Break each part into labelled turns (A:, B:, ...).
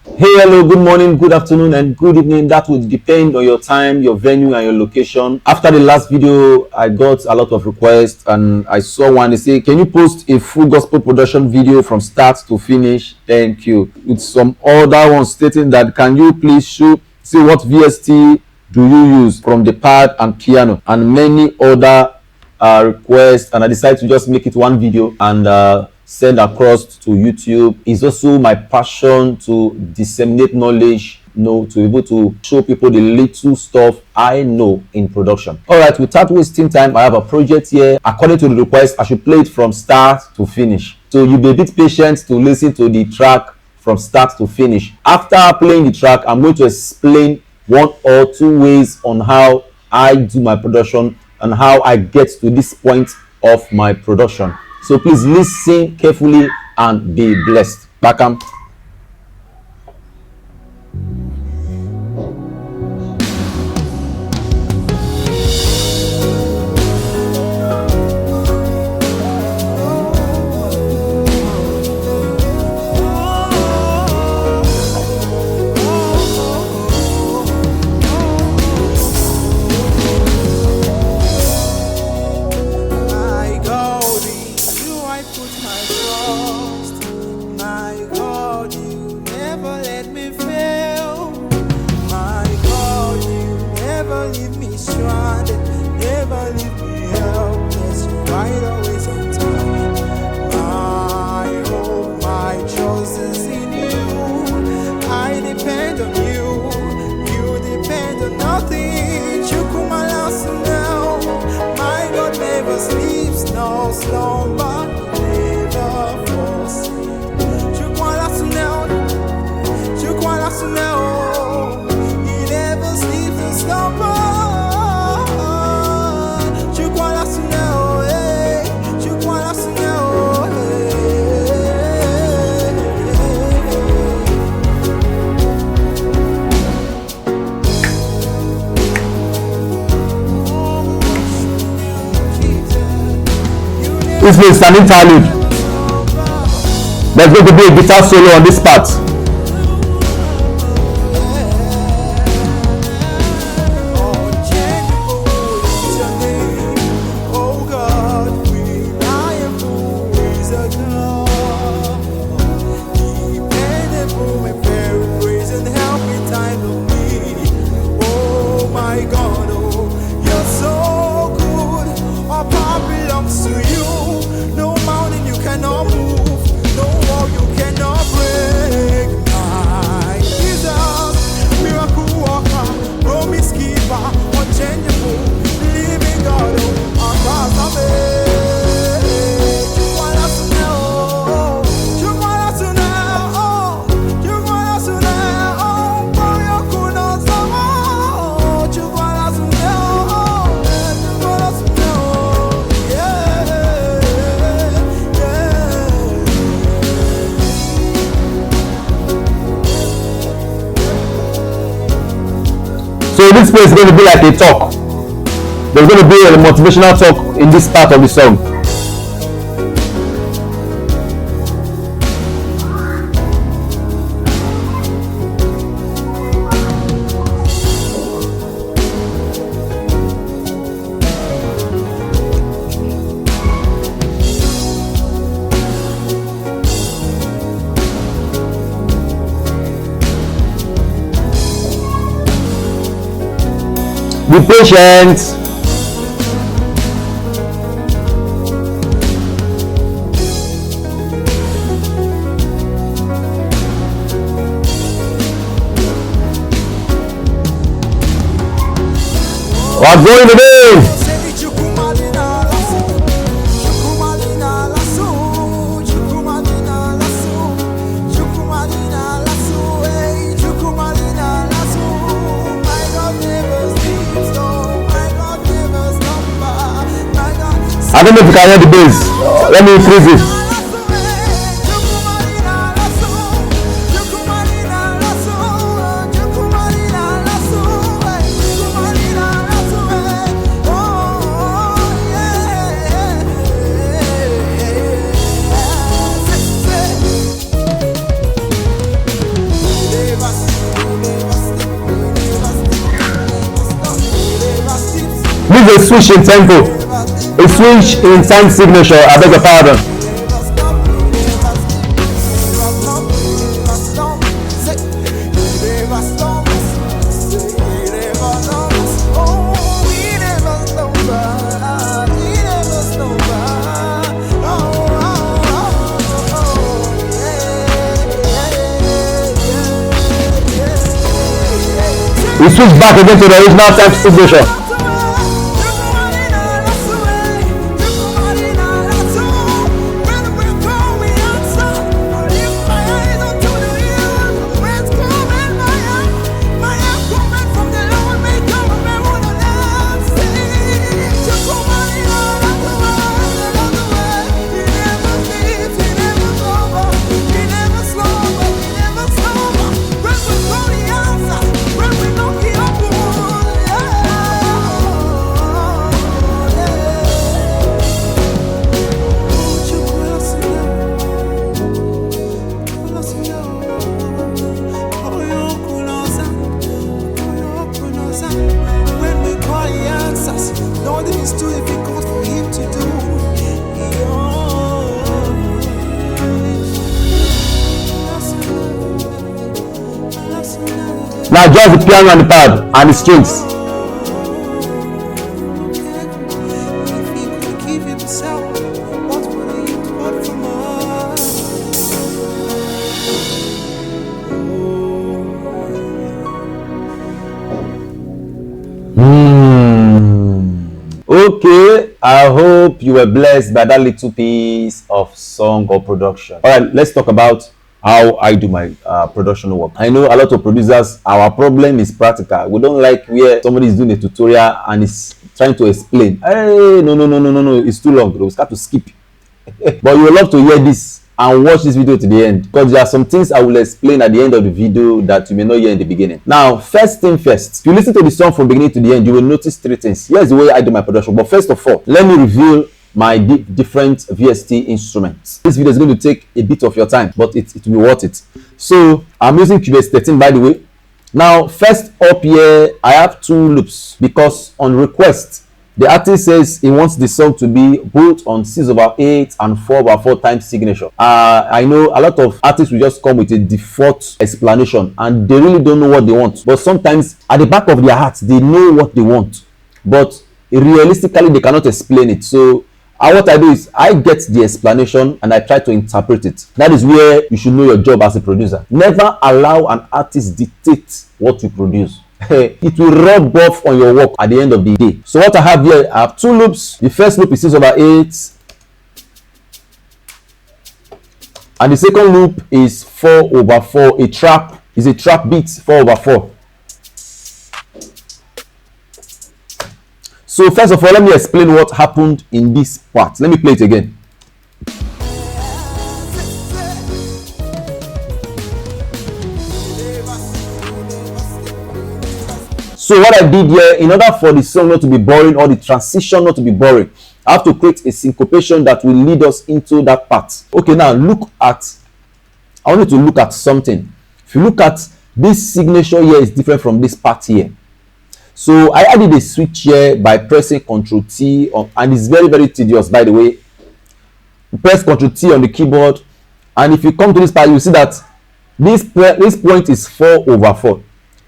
A: Hey, hello, good morning, good afternoon, and good evening. That would depend on your time, your venue, and your location. After the last video, I got a lot of requests, and I saw one. They say, "Can you post a full gospel production video from start to finish?" Thank you. With some other ones stating that, "Can you please say what VST do you use from the pad and piano?" and many other request, and I decided to just make it one video and send across to YouTube. It's also my passion to disseminate knowledge, to be able to show people the little stuff I know in production. All right, without wasting time, I have a project here. According to the request, I should play it from start to finish. So you'll be a bit patient to listen to the track from start to finish. After playing the track, I'm going to explain one or two ways on how I do my production and how I get to this point of my production. So please listen carefully and be blessed. Bakam. This is an interlude. There's going to be a guitar solo on this part. So this place is going to be like a talk. There's going to be a motivational talk in this part of the song. Be patient. What's going to be? I don't know if you can hear the bass. Let me increase it. a switch in tempo, a switch in time signature. I beg your pardon. We switch back again to the original time signature. Now just the piano and the pad and the strings. Okay, I hope you were blessed by that little piece of song or production. All right, let's talk about how I do my production work. I know a lot of producers, our problem is practical. We don't like where somebody is doing a tutorial and is trying to explain. Hey, no, it's too long. We'll start to skip. But you will love to hear this and watch this video to the end, because there are some things I will explain at the end of the video that you may not hear in the beginning. Now, first thing first, if you listen to the song from beginning to the end, you will notice three things. Here's the way I do my production. But first of all, let me reveal my different VST instruments. This video is going to take a bit of your time, but it will be worth it. So I'm using Cubase 13, by the way. Now, first up here, I have two loops, because on request, the artist says he wants the song to be both on 6/8 and 4/4 time signature. I know a lot of artists will just come with a default explanation and they really don't know what they want. But sometimes at the back of their hearts, they know what they want, but realistically, they cannot explain it. So what I do is I get the explanation and I try to interpret it. That is where you should know your job as a producer. Never allow an artist dictate what you produce. It will rub off on your work at the end of the day. So what I have here, I have two loops. The first loop is 6/8 and the second loop is 4/4. A trap beat 4/4. So first of all, let me explain what happened in this part. Let me play it again. So what I did here, in order for the song not to be boring or the transition not to be boring, I have to create a syncopation that will lead us into that part. Okay, now I want you to look at something. If you look at this signature here, is different from this part here. So I added a switch here by pressing Ctrl T, and it's very, very tedious, by the way. Press Ctrl T on the keyboard, and if you come to this part, you see that this point is 4/4.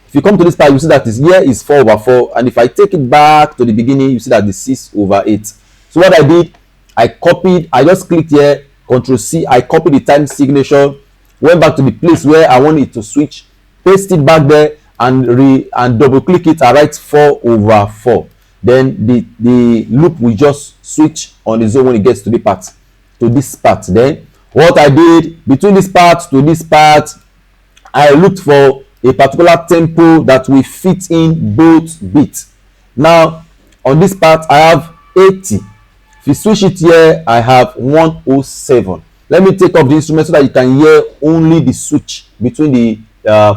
A: If you come to this part, you see that this here is 4/4, and if I take it back to the beginning, you see that this is 6/8. So what I did, I just clicked here, Ctrl C, I copied the time signature, went back to the place where I want it to switch, paste it back there, and double click it, I write 4/4. Then the loop will just switch on its own when it gets to this part. Then what I did, between this part to this part, I looked for a particular tempo that will fit in both beats. Now on this part I have 80. If you switch it here, I have 107. Let me take off the instrument so that you can hear only the switch between the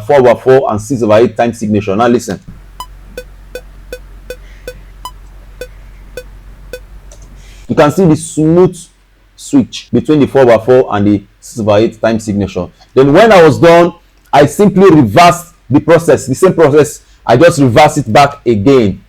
A: 4/4 and 6/8 time signature. Now listen. You can see the smooth switch between the 4/4 and the 6/8 time signature. Then when I was done, I simply reversed the process, the same process. I just reverse it back again.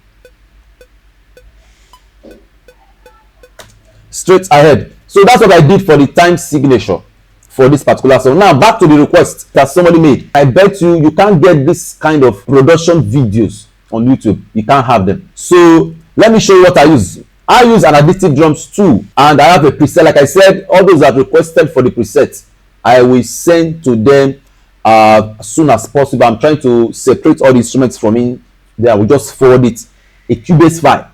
A: straight ahead. So that's what I did for the time signature for this particular song. Now back to the request that somebody made. I bet you can't get this kind of production videos on YouTube. You can't have them. So let me show you what I use. I use an additive drums too, and I have a preset. Like I said, all those that requested for the preset, I will send to them as soon as possible. I'm trying to separate all the instruments from in there. I will just forward it, a Cubase file.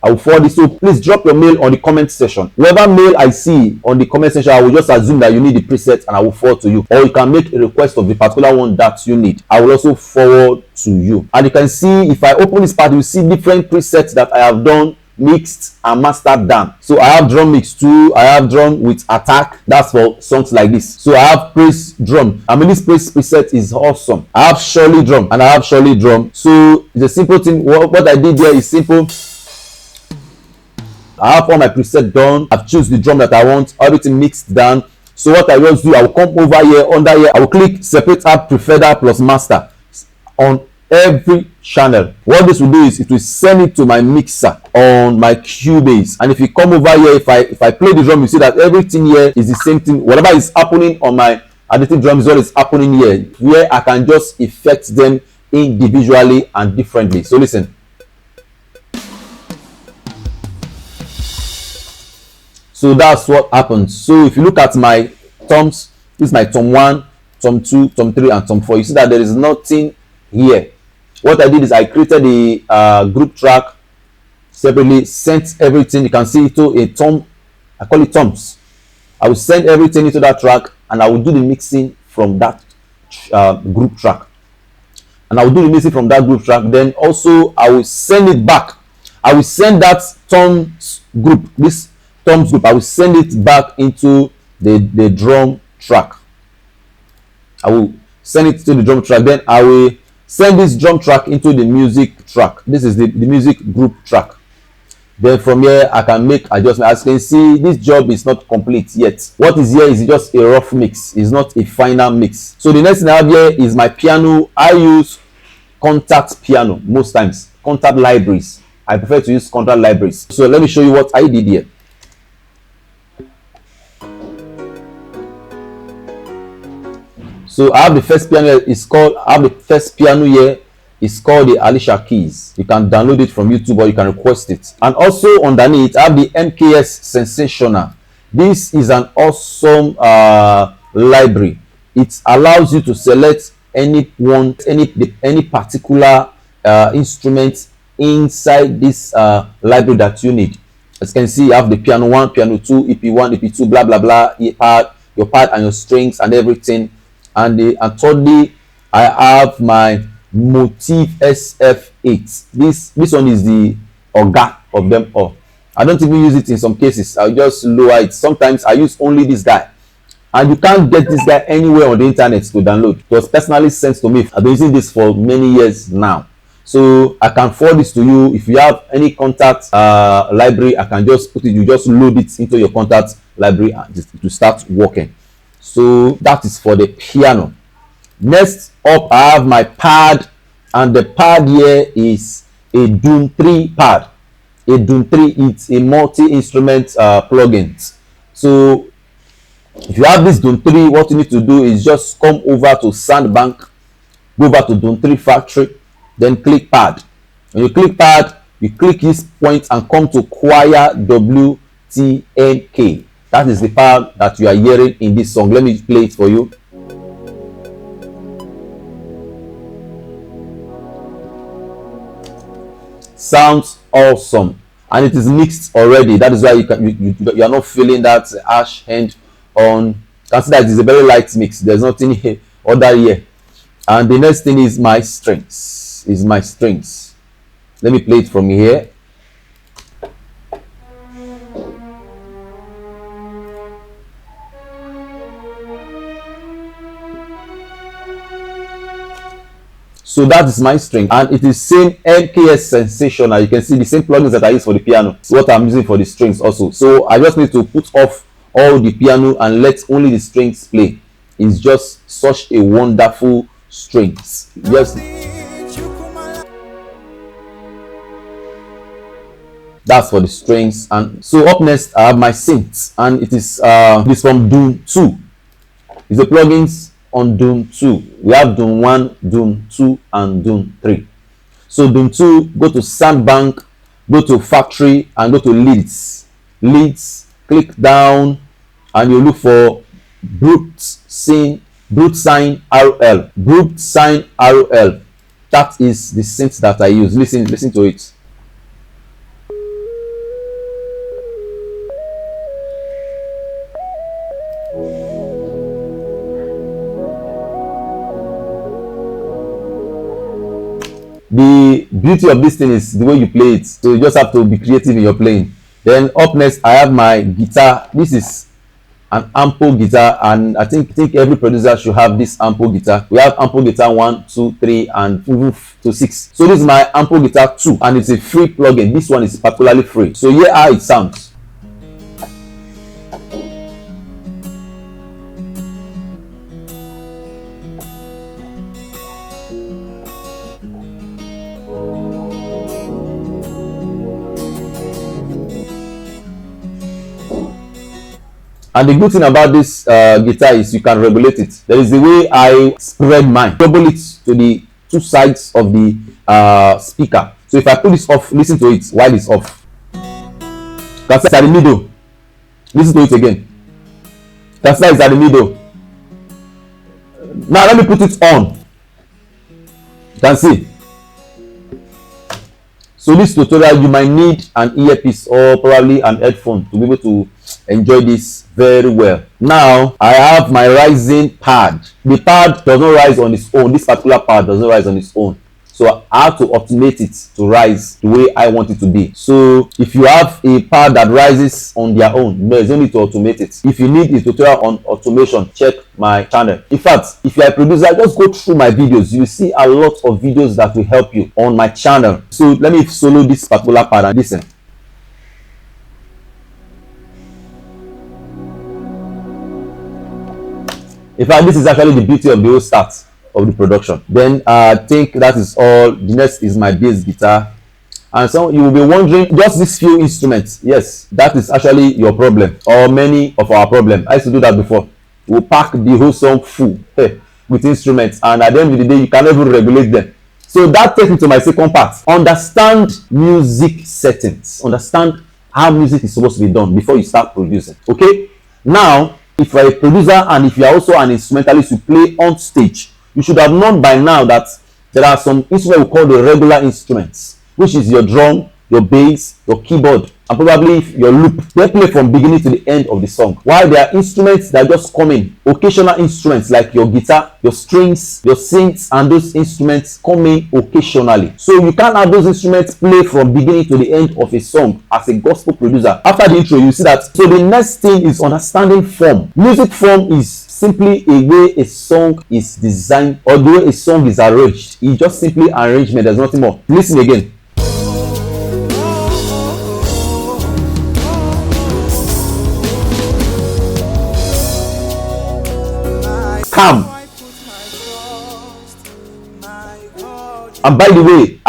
A: I will forward it. So please drop your mail on the comment section. Whatever mail I see on the comment section, I will just assume that you need the preset and I will forward to you. Or you can make a request of the particular one that you need. I will also forward to you. And you can see, if I open this part, you will see different presets that I have done, mixed and mastered down. So I have drum mix too. I have drum with attack. That's for songs like this. So I have praise drum. I mean, this praise preset is awesome. I have surely drum and I have surely drum. So it's a simple thing. What I did here is simple. I have all my preset done. I've choose the drum that I want, everything mixed down. So what I just do, I will come over here, under here, I will click separate app, preferred plus master on every channel. What this will do is it will send it to my mixer on my Cubase. And if you come over here, if I play the drum, you see that everything here is the same thing. Whatever is happening on my additive drum is what is happening here, where I can just effect them individually and differently. So listen. So that's what happens. So if you look at my toms, this is my tom 1, tom 2, tom 3, and tom 4. You see that there is nothing here. What I did is I created a group track separately, sent everything. You can see it to a tom. I call it toms. I will send everything into that track, and I will do the mixing from that group track. And I will do the mixing from that group track. Then also I will send it back. I will send that toms group, this toms group, I will send it back into the drum track. I will send it to the drum track. Then I will send this drum track into the music track. This is the music group track. Then from here I can make adjustments. As you can see, this job is not complete yet. What is here is just a rough mix. It's not a final mix. So the next thing I have here is my piano. I use Contact piano most times. Contact libraries. I prefer to use Contact libraries. So let me show you what I did here. So I have the first piano. I have the first piano here. It's called the Alicia Keys. You can download it from YouTube or you can request it. And also underneath, I have the MKS Sensational. This is an awesome library. It allows you to select any particular instrument inside this library that you need. As you can see, you have the piano 1, piano 2, EP1, EP2, blah blah blah, your pad and your strings and everything. And thirdly, I have my Motif SF8. This one is the Oga of them all. I don't even use it in some cases. I'll just lower it. Sometimes I use only this guy. And you can't get this guy anywhere on the internet to download. It was personally sent to me. I've been using this for many years now. So I can forward this to you. If you have any contact library, I can just put it. You just load it into your contact library and to start working. So that is for the piano. Next up, I have my pad, and the pad here is a Doom 3 pad. A Doom 3, it's a multi-instrument plugin. So if you have this Doom 3, what you need to do is just come over to Soundbank, go over to Doom 3 Factory, then click pad. When you click pad, you click this point and come to Choir WTNK. That is the pad that you are hearing in this song. Let me play it for you. Sounds awesome, and it is mixed already. That is why you are not feeling that harsh end on. Consider it is a very light mix. There's nothing here, other here. And the next thing is my strings. Let me play it from here. So that is my string, and it is same MKS Sensational. You can see the same plugins that I use for the piano. It's what I'm using for the strings also. So I just need to put off all the piano and let only the strings play. It's just such a wonderful strings. That's for the strings. And so up next I have my synth, and it is this from Doom 2. It's the plugins on Doom 2. We have Doom 1, Doom 2, and Doom 3. So Doom 2, go to Sandbank, go to Factory, and go to Leads. Leads, click down, and you look for Brute Sign RL. Brute Sign RL. That is the synth that I use. Listen to it. The beauty of this thing is the way you play it. So you just have to be creative in your playing. Then up next I have my guitar. This is an ample guitar, and I think every producer should have this ample guitar. We have ample guitar 1, 2, 3, and even to 6. So this is my ample guitar 2, and it's a free plugin. This one is particularly free. So here how it sounds. And the good thing about this guitar is you can regulate it. There is the way I spread mine. Double it to the two sides of the speaker. So if I put this off, listen to it while it's off. That's at the middle. Listen to it again. That's at the middle. Now let me put it on. You can see. So this tutorial, you might need an earpiece or probably an headphone to be able to enjoy this very well. Now I have my rising pad. The pad does not rise on its own. This particular pad does not rise on its own. So I have to automate it to rise the way I want it to be. So if you have a pad that rises on their own, there's no need to automate it. If you need a tutorial on automation, check my channel. In fact, if you're a producer, just go through my videos. You will see a lot of videos that will help you on my channel. So let me solo this particular pad and listen. In fact, this is actually the beauty of the whole start of the production. Then I think that is all. The next is my bass guitar. And so you will be wondering, just these few instruments. Yes, that is actually your problem, or many of our problem. I used to do that before. We'll pack the whole song full with instruments, and at the end of the day, you can't even regulate them. So that takes me to my second part. Understand music settings. Understand how music is supposed to be done before you start producing. Okay? Now, if you're a producer and if you're also an instrumentalist, you play on stage, you should have known by now that there are some instruments we call the regular instruments, which is your drum, your bass, your keyboard, and probably your loop. They play from beginning to the end of the song. While there are instruments that just come in, occasional instruments like your guitar, your strings, your synths, and those instruments come in occasionally. So you can't have those instruments play from beginning to the end of a song as a gospel producer. After the intro, you see that. So the next thing is understanding form. Music form is simply a way a song is designed, or the way a song is arranged. It's just simply arrangement. There's nothing more. Listen again. Calm. And by the way,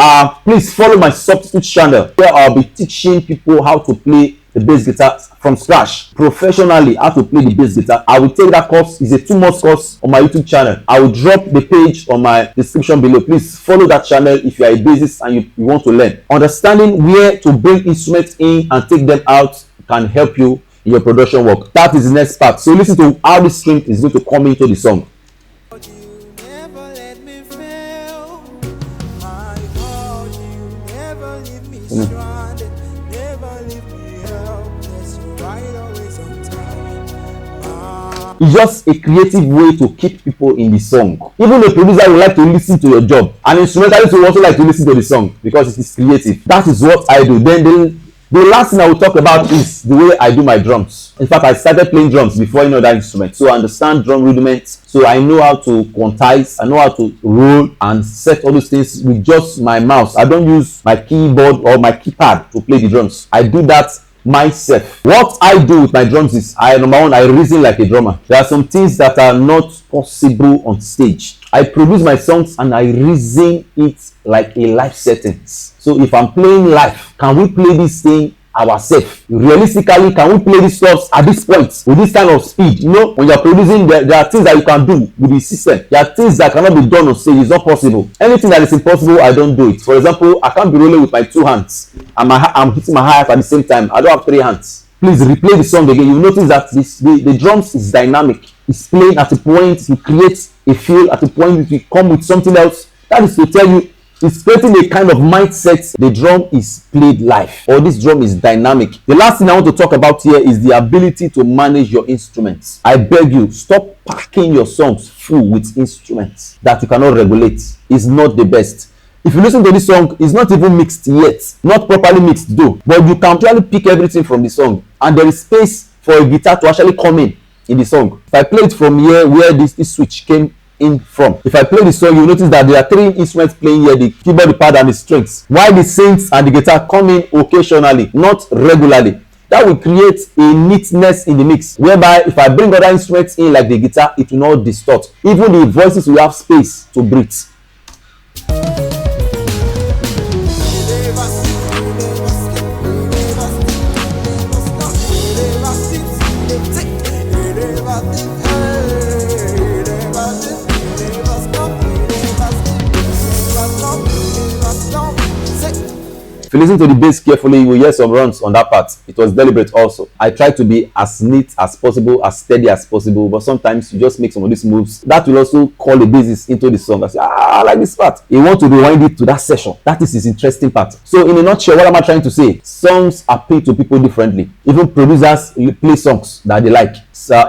A: please follow my substitute channel where I'll be teaching people how to play the bass guitar from scratch professionally. How to play the bass guitar. I will take that course. It's a 2-month course on my YouTube channel. I will drop the page on my description below. Please follow that channel if you are a bassist and you want to learn. Understanding where to bring instruments in and take them out can help you in your production work. That is the next part. So listen to how the string is going to come into the song. It's just a creative way to keep people in the song. Even a producer would like to listen to your job. An instrumentalist will also like to listen to the song because it is creative. That is what I do. Then the last thing I will talk about is the way I do my drums. In fact, I started playing drums before any other instrument. So I understand drum rudiments. So I know how to quantize. I know how to roll and set all those things with just my mouse. I don't use my keyboard or my keypad to play the drums. I do that myself. What I do with my drums is, number one, I reason like a drummer. There are some things that are not possible on stage. I produce my songs and I reason it like a live settings. So if I'm playing live, can we play this thing ourselves? Realistically, can we play these stuff at this point with this kind of speed? You know, when you're producing, there are things that you can do with the system. There are things that cannot be done on stage. It's not possible. Anything that is impossible, I don't do it. For example, I can't be rolling with my 2 hands and I'm hitting my hi-hat at the same time. I don't have 3 hands. Please replay the song again. You notice that the drums is dynamic. It's playing at a point, it creates a feel at a point, it come with something else. That is to tell you, it's creating a kind of mindset. The drum is played live, or this drum is dynamic. The last thing I want to talk about here is the ability to manage your instruments. I beg you, stop packing your songs full with instruments that you cannot regulate. It's not the best. If you listen to this song, it's not even mixed yet, not properly mixed though, but you can actually pick everything from the song, and there is space for a guitar to actually come in the song. If I play it from here where this switch came in from, if I play the song, you notice that there are 3 instruments playing here: the keyboard, the pad, and the strings, while the synths and the guitar come in occasionally, not regularly. That will create a neatness in the mix, whereby if I bring other instruments in like the guitar, it will not distort. Even the voices will have space to breathe. If you listen to the bass carefully, you will hear some runs on that part. It was deliberate also. I try to be as neat as possible, as steady as possible, but sometimes you just make some of these moves that will also call the bassist into the song. I say, I like this part. You want to rewind it to that session. That is his interesting part. So in a nutshell, what am I trying to say? Songs appeal to people differently. Even producers play songs that they like.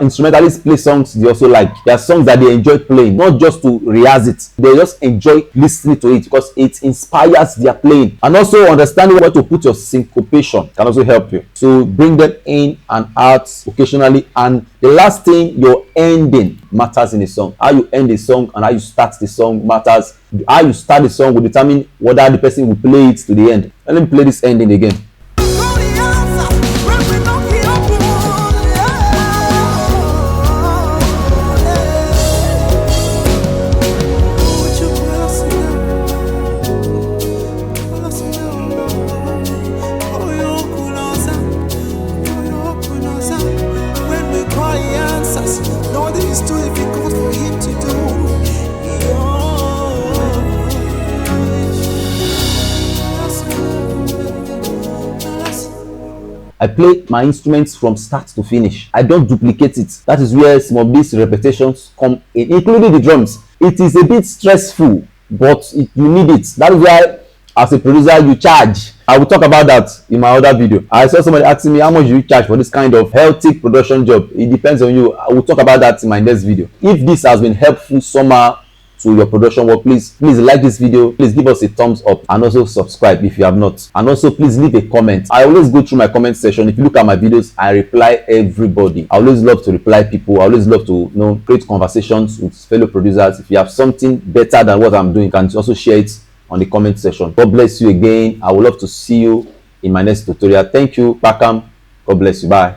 A: Instrumentalists play songs they also like. There are songs that they enjoy playing, not just to rehearse it. They just enjoy listening to it because it inspires their playing. And also understanding where to put your syncopation can also help you. So bring them in and out occasionally. And the last thing, your ending matters in a song. How you end a song and how you start the song matters. How you start the song will determine whether the person will play it to the end. Let me play this ending again. I play my instruments from start to finish. I don't duplicate it. That is where some of these repetitions come in, including the drums. It is a bit stressful, but you need it. That is why, as a producer, you charge. I will talk about that in my other video. I saw somebody asking me, how much do you charge for this kind of healthy production job? It depends on you. I will talk about that in my next video. If this has been helpful somehow to your production work, please like this video, please give us a thumbs up, and also subscribe if you have not. And also please leave a comment. I always go through my comment section. If you look at my videos, I reply everybody. I always love to reply people. I always love to create conversations with fellow producers. If you have something better than what I'm doing, you can also share it on the comment section. God bless you again. I would love to see you in my next tutorial. Thank you. Bakam. God bless you. Bye.